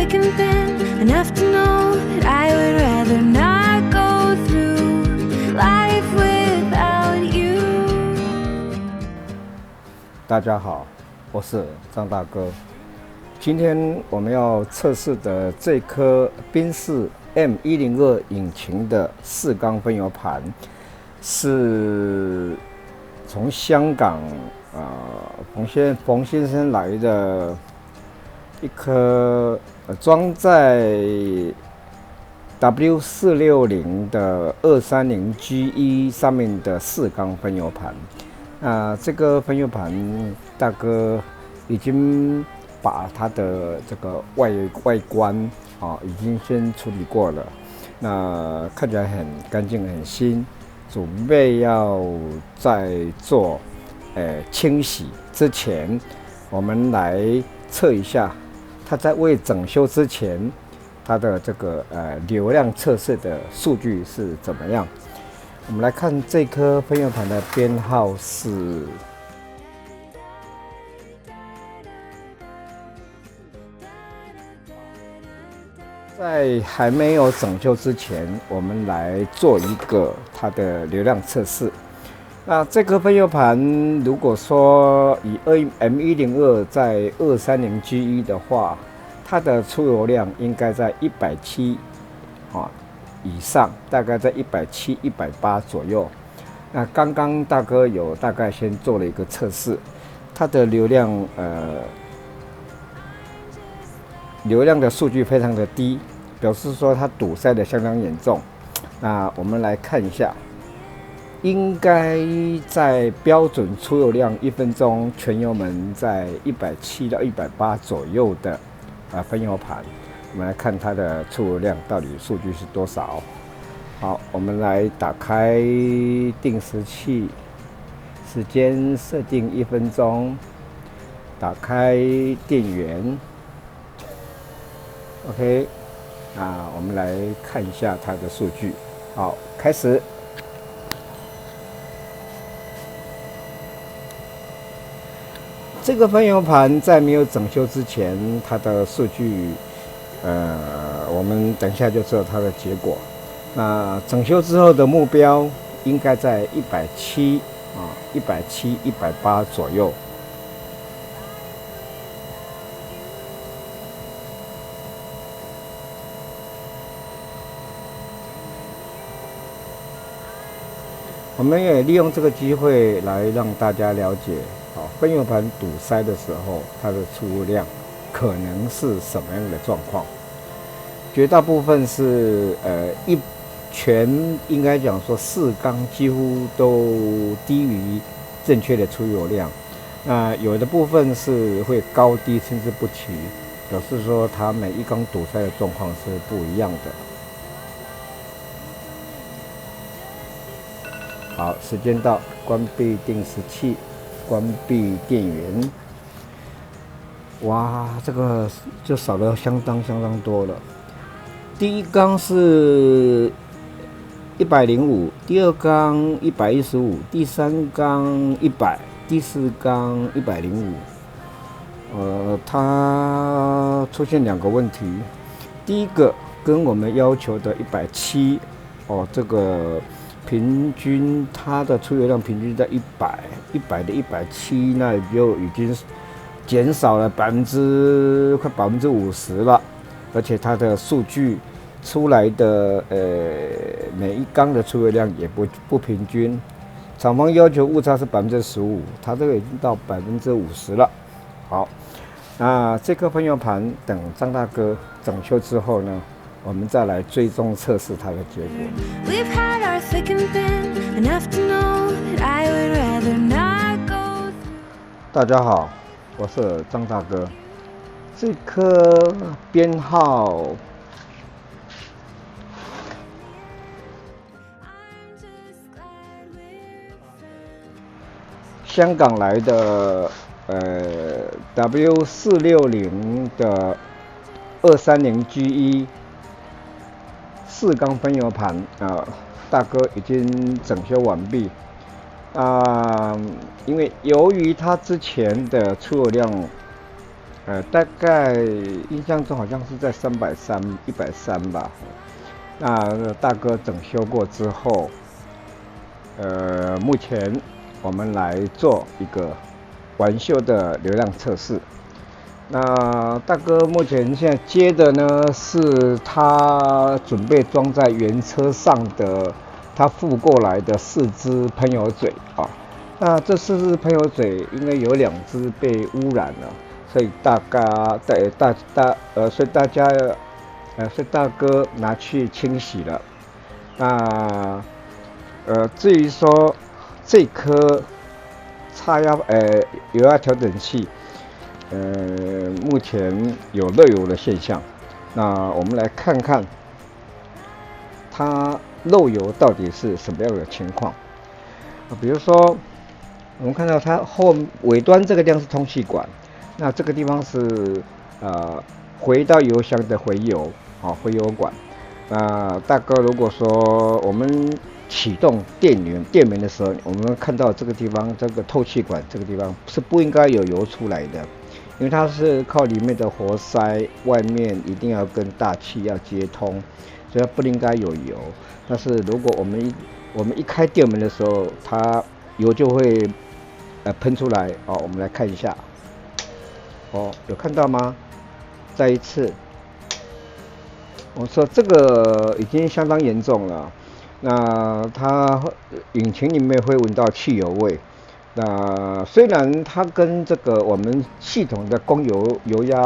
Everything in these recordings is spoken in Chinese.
thick and thin, enough to know that I would rather not go through life without you. 大家好，我是张大哥。今天我们要测试的这颗宾士 M102 引擎的4缸分油盘，是从香港冯先生来的一颗装在 W460 的230GE 上面的4缸分油盘。这个分油盘大哥已经把它的这个外观已经先处理过了，那看起来很干净很新，准备要再做清洗之前，我们来测一下它在未整修之前它的这个流量测试的数据是怎么样。我们来看这颗分油盘的编号是在还没有整修之前，我们来做一个它的流量测试。那这颗分油盘，如果说以M102在230GE 的话，它的出油量应该在170以上，大概在170、180左右。那刚刚大哥有大概先做了一个测试，它的流量的数据非常的低，表示说它堵塞的相当严重。那我们来看一下，应该在标准出油量1分钟全油门在170到180左右的分油盘，我们来看它的出油量到底数据是多少。好，我们来打开定时器，时间设定1分钟，打开电源。OK， 我们来看一下它的数据。好，开始。这个分油盘在没有整修之前，它的数据，我们等一下就知道它的结果。那整修之后的目标应该在170、180左右。我们也利用这个机会来让大家了解，分油盘堵塞的时候，它的出油量可能是什么样的状况。绝大部分是应该讲说4缸几乎都低于正确的出油量。那有的部分是会高低参差不齐，表示说它每一缸堵塞的状况是不一样的。好，时间到，关闭定时器，关闭电源。哇，这个就少了相当多了。第一缸是105，第二缸115，第三缸100，第四缸105。它出现2个问题。第一个跟我们要求的170，这个平均它的出油量平均在100的170，那就已经减少了快50%了，而且它的数据出来的每一缸的出油量也不平均，厂方要求误差是15%，它这个已经到50%了。好，那这颗分油盘等张大哥整修之后呢，我们再来追踪测试它的结果。大家好，我是张大哥。这颗编号香港来的W460 的230GE 4缸分油盘大哥已经整修完毕。因为由于它之前的出油量大概印象中好像是在330、130吧。那大哥整修过之后，目前我们来做一个完修的流量测试。那大哥目前现在接的呢，是他准备装在原车上的，他附过来的4只喷油嘴啊。那这4只喷油嘴因为有2只被污染了，所以所以大哥拿去清洗了。那至于说这颗油压调整器，目前有漏油的现象。那我们来看看它漏油到底是什么样的情况。比如说，我们看到它尾端这个地方是通气管，那这个地方是回到油箱的回油管。那大哥，如果说我们启动电源的时候，我们看到这个地方，这个透气管这个地方是不应该有油出来的，因为它是靠里面的活塞，外面一定要跟大气要接通，所以它不应该有油。但是如果我们一开电门的时候，它油就会喷出来。我们来看一下。有看到吗？再一次，我说这个已经相当严重了。那它引擎里面会闻到汽油味。那虽然它跟这个我们系统的供油压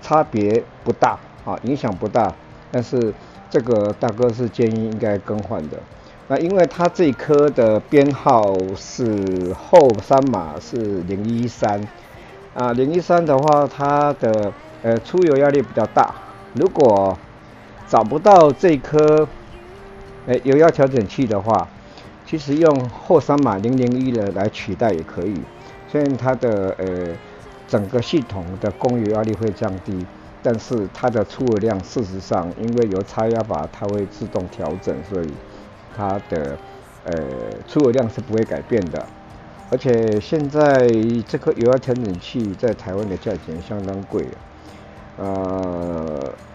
差别不大影响不大，但是这个大哥是建议应该更换的。那因为它这一颗的编号是后3码是013。013的话，它的出油压力比较大。如果找不到这颗油压调整器的话，其实用后3码001的来取代也可以。虽然它的整个系统的供油压力会降低，但是它的出油量事实上因为有差压阀，它会自动调整，所以它的出油量是不会改变的。而且现在这颗油压调整器在台湾的价钱相当贵，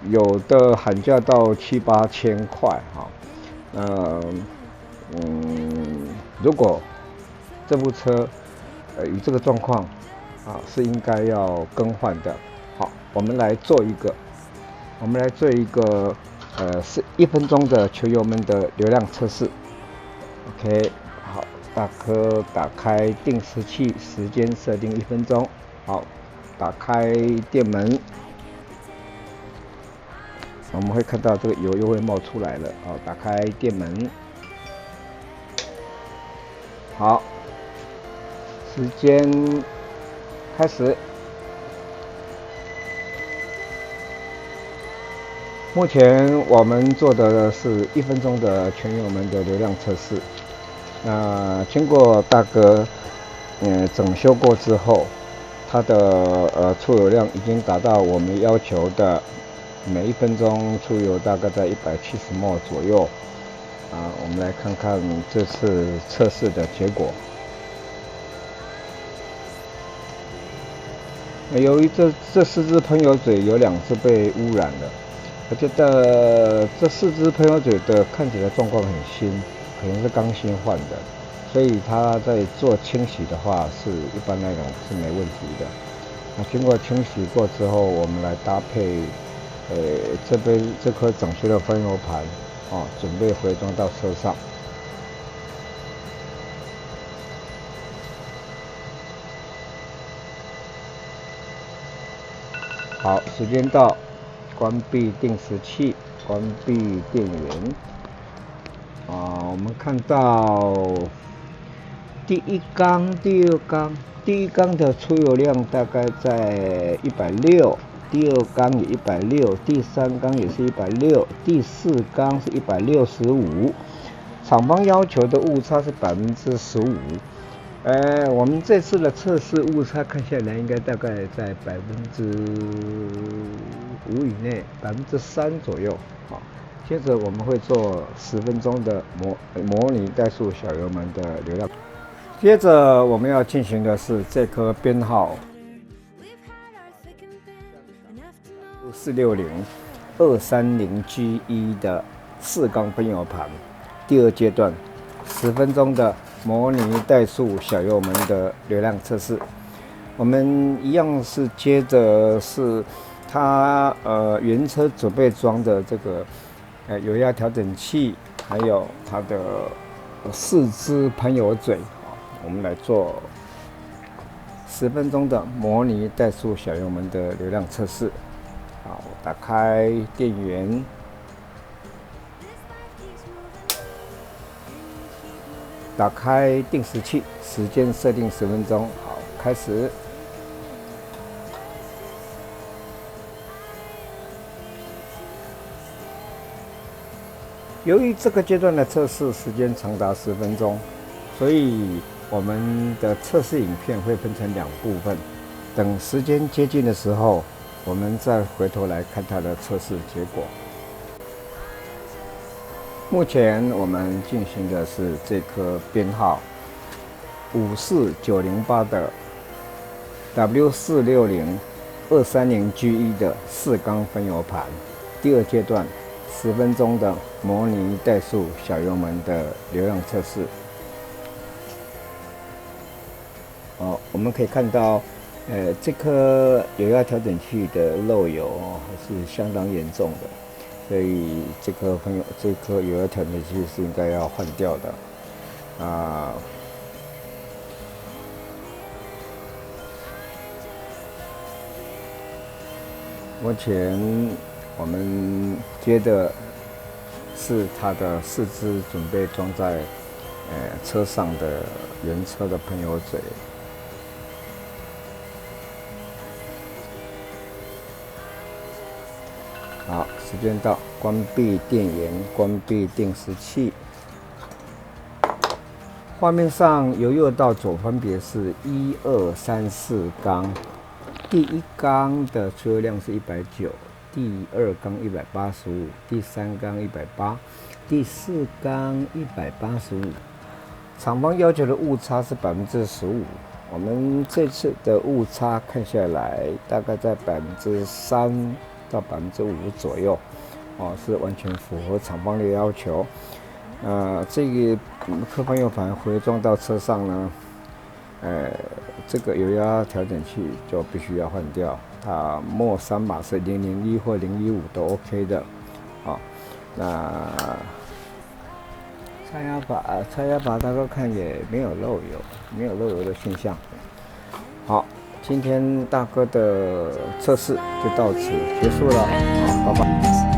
有的喊价到7、8千块如果这部车以这个状况是应该要更换的。好，我们来做一个是1分钟的全油门的流量测试。OK。好，大哥打开定时器，时间设定1分钟。好，打开电门，我们会看到这个油又会冒出来了。打开电门，好，时间开始。目前我们做的是1分钟的全油门的流量测试。那经过大哥整修过之后，它的出油量已经达到我们要求的每1分钟出油大概在170 ml 左右。我们来看看这次测试的结果。由于这4只喷油嘴有2只被污染了，我觉得这4只喷油嘴的看起来状况很新。可能是刚新换的，所以它在做清洗的话，是一般来讲是没问题的。那经过清洗过之后，我们来搭配这颗整修的分油盘准备回装到车上。好，时间到，关闭定时器，关闭电源。我们看到第1缸、第2缸，第1缸的出油量大概在160，第2缸也160，第3缸也是160，第4缸是165。厂方要求的误差是15%。我们这次的测试误差看下来应该大概在5%以内，3%左右。接着我们会做10分钟的模拟怠速小油门的流量。接着我们要进行的是这颗编号 460-230G1的4缸分油盘，第二阶段10分钟的模拟怠速小油门的流量测试。我们一样是接着是它原车准备装的这个油压调整器，还有它的4支喷油嘴，我们来做10分钟的模拟怠速小油门的流量测试。好，打开电源，打开定时器，时间设定10分钟。好，开始。由于这个阶段的测试时间长达10分钟，所以我们的测试影片会分成2部分。等时间接近的时候，我们再回头来看它的测试结果。目前我们进行的是这颗编号54908的 W460-230G1 的4缸分油盘，第二阶段10分钟的模拟怠速小油门的流量测试。我们可以看到，这颗油压调整器的漏油还是相当严重的，所以这颗油压调整器是应该要换掉的。目前我们接的是它的4支准备装在车上的原车的喷油嘴。好，时间到，关闭电源，关闭定时器。画面上由右到左分别是1、2、3、4缸。第1缸的出油量是190，第2缸185，第3缸180，第4缸185。厂方要求的误差是15%，我们这次的误差看下来大概在3%到5%左右，是完全符合厂方的要求。这个颗喷油盘回装到车上呢，这个油压调整器就必须要换掉，它末3码是001或015都 OK 的。好，那拆压把大哥看也没有漏油的现象。好，今天大哥的测试就到此结束了，好，拜拜。